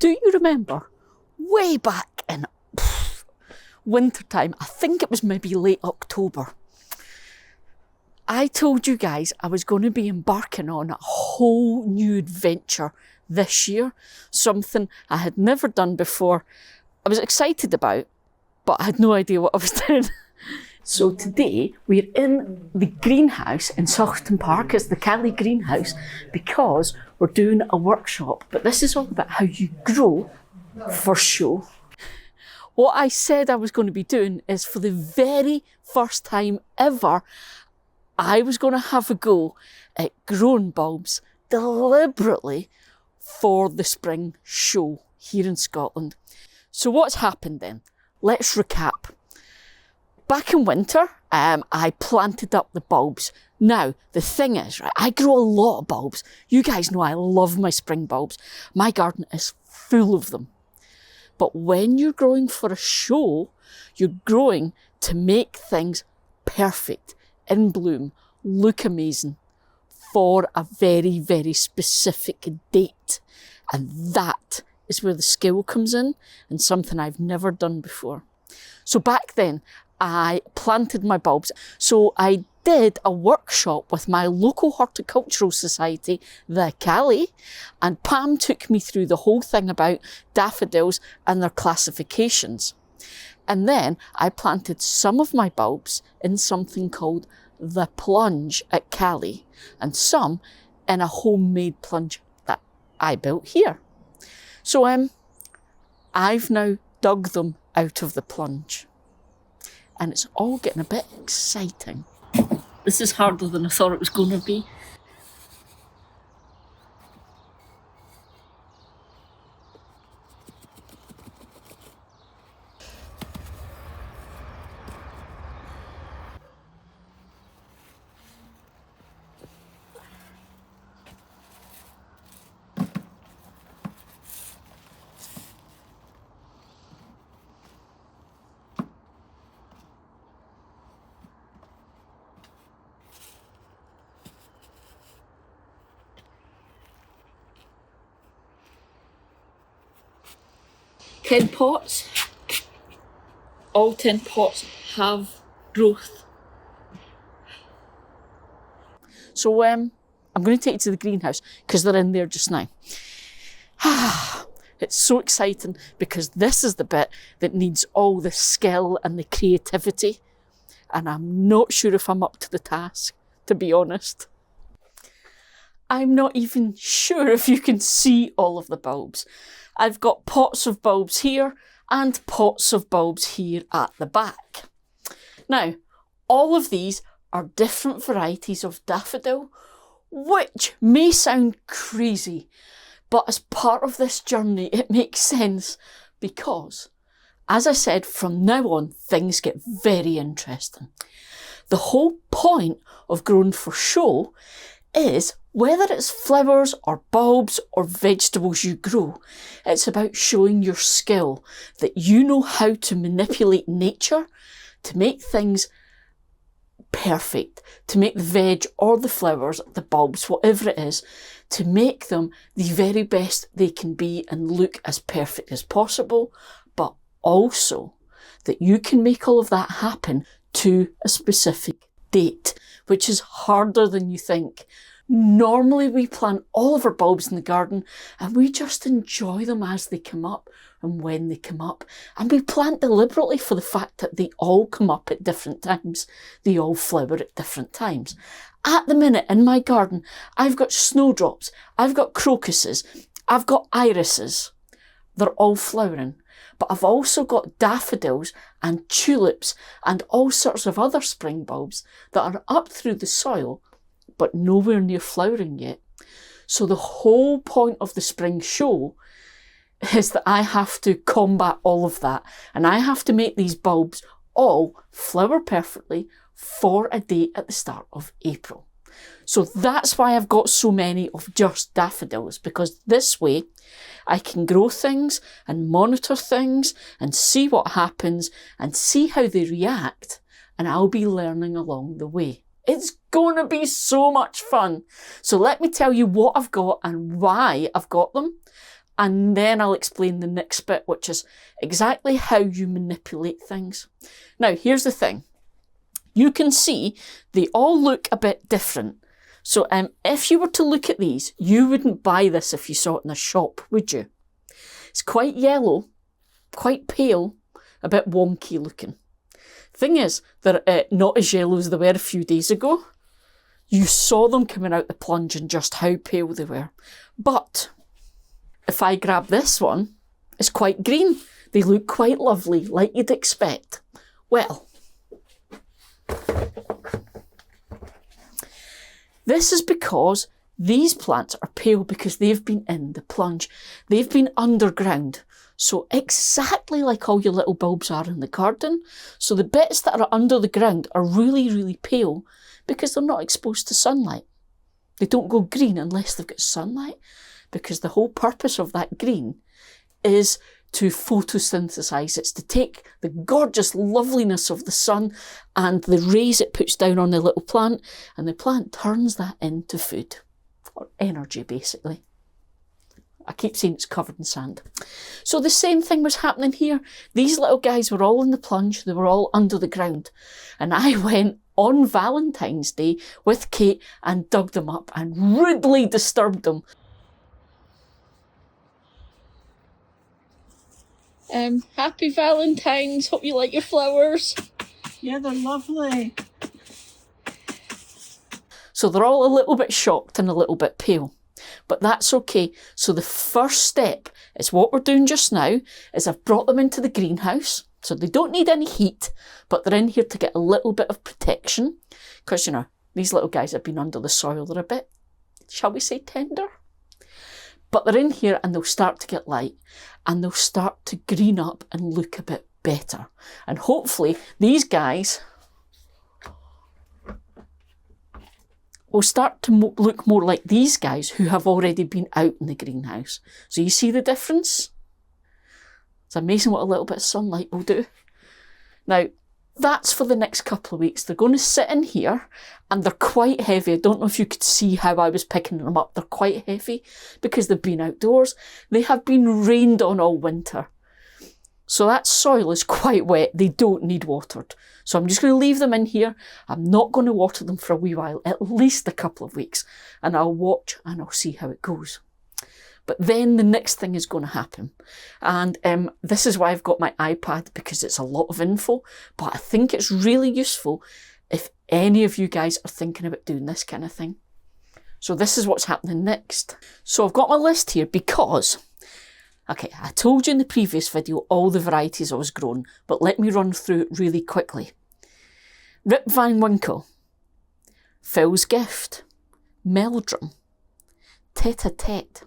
Do you remember way back in winter time, I think it was maybe late October, I told you guys I was going to be embarking on a whole new adventure this year, something I had never done before. I was excited about, but I had no idea what I was doing. So today we're in the greenhouse in Saughton Park. It's the Cali greenhouse because we're doing a workshop, but this is all about how you grow for show. What I said I was going to be doing is, for the very first time ever, I was going to have a go at growing bulbs deliberately for the spring show here in Scotland. So what's happened then? Let's recap. Back in winter, I planted up the bulbs. Now, the thing is, right, I grow a lot of bulbs. You guys know I love my spring bulbs. My garden is full of them. But when you're growing for a show, you're growing to make things perfect, in bloom, look amazing, for a very, very specific date. And that is where the skill comes in, and something I've never done before. So back then, I planted my bulbs. So I did a workshop with my local horticultural society, the Cali, and Pam took me through the whole thing about daffodils and their classifications. And then I planted some of my bulbs in something called the plunge at Cali, and some in a homemade plunge that I built here. So I've now dug them out of the plunge, and it's all getting a bit exciting. This is harder than I thought it was going to be. Ten pots. All 10 pots have growth. So I'm going to take you to the greenhouse because they're in there just now. It's so exciting because this is the bit that needs all the skill and the creativity, and I'm not sure if I'm up to the task, to be honest. I'm not even sure if you can see all of the bulbs. I've got pots of bulbs here and pots of bulbs here at the back. Now, all of these are different varieties of daffodil, which may sound crazy, but as part of this journey, it makes sense because, as I said, from now on, things get very interesting. The whole point of growing for show is, whether it's flowers or bulbs or vegetables you grow, it's about showing your skill, that you know how to manipulate nature to make things perfect, to make the veg or the flowers, the bulbs, whatever it is, to make them the very best they can be and look as perfect as possible, but also that you can make all of that happen to a specific date, which is harder than you think. Normally we plant all of our bulbs in the garden and we just enjoy them as they come up and when they come up. And we plant deliberately for the fact that they all come up at different times. They all flower at different times. At the minute in my garden, I've got snowdrops, I've got crocuses, I've got irises. They're all flowering. But I've also got daffodils and tulips and all sorts of other spring bulbs that are up through the soil but nowhere near flowering yet. So the whole point of the spring show is that I have to combat all of that, and I have to make these bulbs all flower perfectly for a date at the start of April. So that's why I've got so many of just daffodils, because this way I can grow things and monitor things and see what happens and see how they react, and I'll be learning along the way. It's going to be so much fun. So let me tell you what I've got and why I've got them. and then I'll explain the next bit, which is exactly how you manipulate things. Now, here's the thing. You can see they all look a bit different. So if you were to look at these, you wouldn't buy this if you saw it in a shop, would you? It's quite yellow, quite pale, a bit wonky looking. Thing is, they're not as yellow as they were a few days ago. You saw them coming out the plunge and just how pale they were. But if I grab this one, it's quite green. They look quite lovely, like you'd expect. Well, this is because these plants are pale because they've been in the plunge. They've been underground. So exactly like all your little bulbs are in the garden. So the bits that are under the ground are really, really pale because they're not exposed to sunlight. They don't go green unless they've got sunlight, because the whole purpose of that green is to photosynthesize. It's to take the gorgeous loveliness of the sun and the rays it puts down on the little plant, and the plant turns that into food, or energy basically. I keep saying it's covered in sand. So the same thing was happening here. These little guys were all in the plunge, they were all under the ground. And I went on Valentine's Day with Kate and dug them up and rudely disturbed them. Happy Valentine's. Hope you like your flowers. Yeah, they're lovely. So they're all a little bit shocked and a little bit pale, but that's okay. So the first step is what we're doing just now is I've brought them into the greenhouse. So they don't need any heat, but they're in here to get a little bit of protection because, you know, these little guys have been under the soil. They're a bit, shall we say, tender? But they're in here and they'll start to get light and they'll start to green up and look a bit better. And hopefully these guys will start to look more like these guys who have already been out in the greenhouse. So you see the difference? It's amazing what a little bit of sunlight will do. Now, that's for the next couple of weeks. They're going to sit in here and they're quite heavy. I don't know if you could see how I was picking them up. They're quite heavy because they've been outdoors. They have been rained on all winter. So that soil is quite wet. They don't need watered. So I'm just going to leave them in here. I'm not going to water them for a wee while, at least a couple of weeks. And I'll watch and I'll see how it goes. But then the next thing is going to happen. And this is why I've got my iPad, because it's a lot of info. But I think it's really useful if any of you guys are thinking about doing this kind of thing. So this is what's happening next. So I've got my list here because, okay, I told you in the previous video all the varieties I was growing, but let me run through it really quickly. Rip Van Winkle, Phil's Gift, Meldrum, Tete-a-Tete,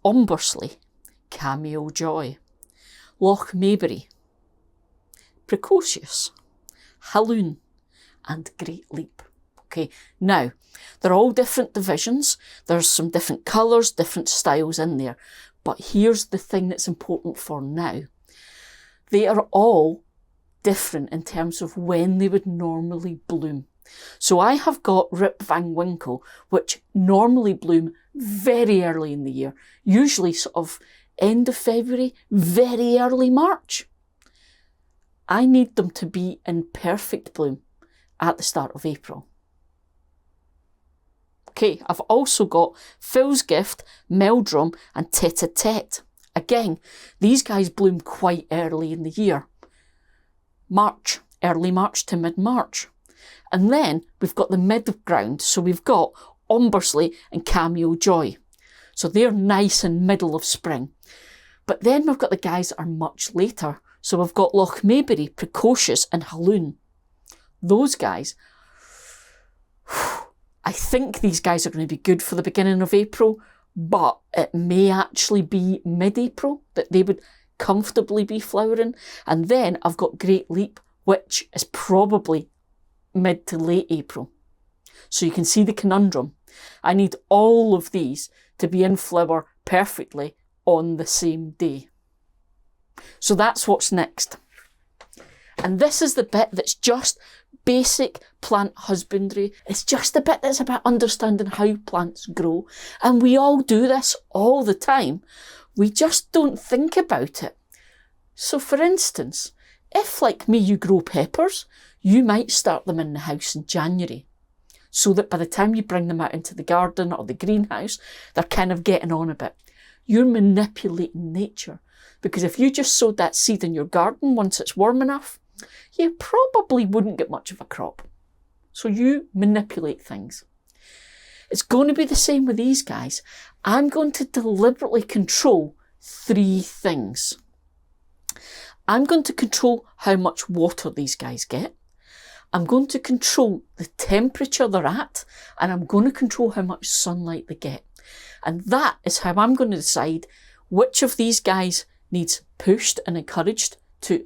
Ombersley, Cameo Joy, Loch Maybury, Precocious, Halloon, and Great Leap. Okay, now, they're all different divisions. There's some different colours, different styles in there. But here's the thing that's important for now. They are all different in terms of when they would normally bloom. So I have got Rip Van Winkle, which normally bloom very early in the year, usually sort of end of February, very early March. I need them to be in perfect bloom at the start of April. Okay, I've also got Phil's Gift, Meldrum and Tete-a-Tete. Again, these guys bloom quite early in the year. March, early March to mid-March. And then we've got the mid-ground, so we've got Ombersley and Cameo Joy. So they're nice in middle of spring. But then we've got the guys that are much later. So we've got Loch Maybury, Precocious and Halloon. Those guys, I think these guys are going to be good for the beginning of April, but it may actually be mid-April that they would comfortably be flowering. And then I've got Great Leap, which is probably mid to late April. So you can see the conundrum. I need all of these to be in flower perfectly on the same day. So that's what's next. And this is the bit that's just basic plant husbandry. It's just the bit that's about understanding how plants grow. And we all do this all the time. We just don't think about it. So for instance, if like me you grow peppers, you might start them in the house in January, so that by the time you bring them out into the garden or the greenhouse, they're kind of getting on a bit. You're manipulating nature, because if you just sowed that seed in your garden once it's warm enough, you probably wouldn't get much of a crop. So you manipulate things. It's going to be the same with these guys. I'm going to deliberately control 3 things. I'm going to control how much water these guys get. I'm going to control the temperature they're at, and I'm going to control how much sunlight they get. And that is how I'm going to decide which of these guys needs pushed and encouraged to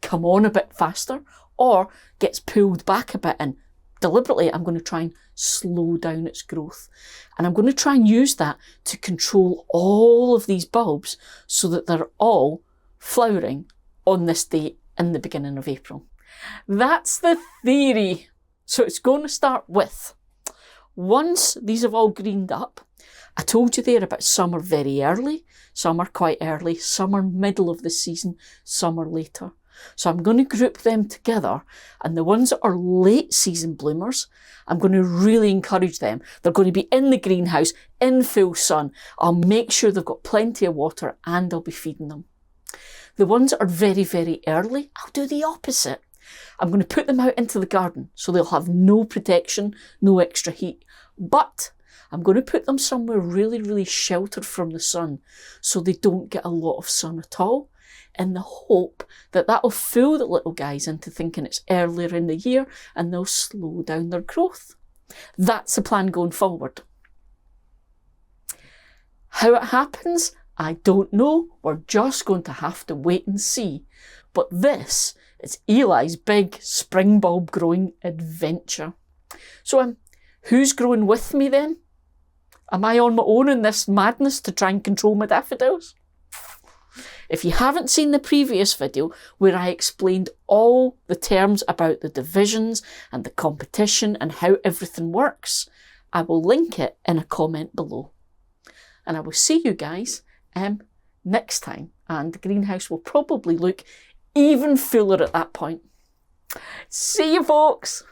come on a bit faster, or gets pulled back a bit, and deliberately I'm going to try and slow down its growth. And I'm going to try and use that to control all of these bulbs so that they're all flowering on this date in the beginning of April. That's the theory. So it's going to start with, once these have all greened up, I told you there about some are very early, some are quite early, some are middle of the season, some are later. So I'm going to group them together, and the ones that are late season bloomers, I'm going to really encourage them. They're going to be in the greenhouse, in full sun. I'll make sure they've got plenty of water, and I'll be feeding them. The ones that are very, very early, I'll do the opposite. I'm going to put them out into the garden, so they'll have no protection, no extra heat. But I'm going to put them somewhere really, really sheltered from the sun, so they don't get a lot of sun at all, in the hope that that'll fool the little guys into thinking it's earlier in the year, and they'll slow down their growth. That's the plan going forward. How it happens, I don't know. We're just going to have to wait and see. But this is Eli's big spring bulb growing adventure. So who's growing with me then? Am I on my own in this madness to try and control my daffodils? If you haven't seen the previous video where I explained all the terms about the divisions and the competition and how everything works, I will link it in a comment below. And I will see you guys next time, and the greenhouse will probably look even fuller at that point. See you, folks!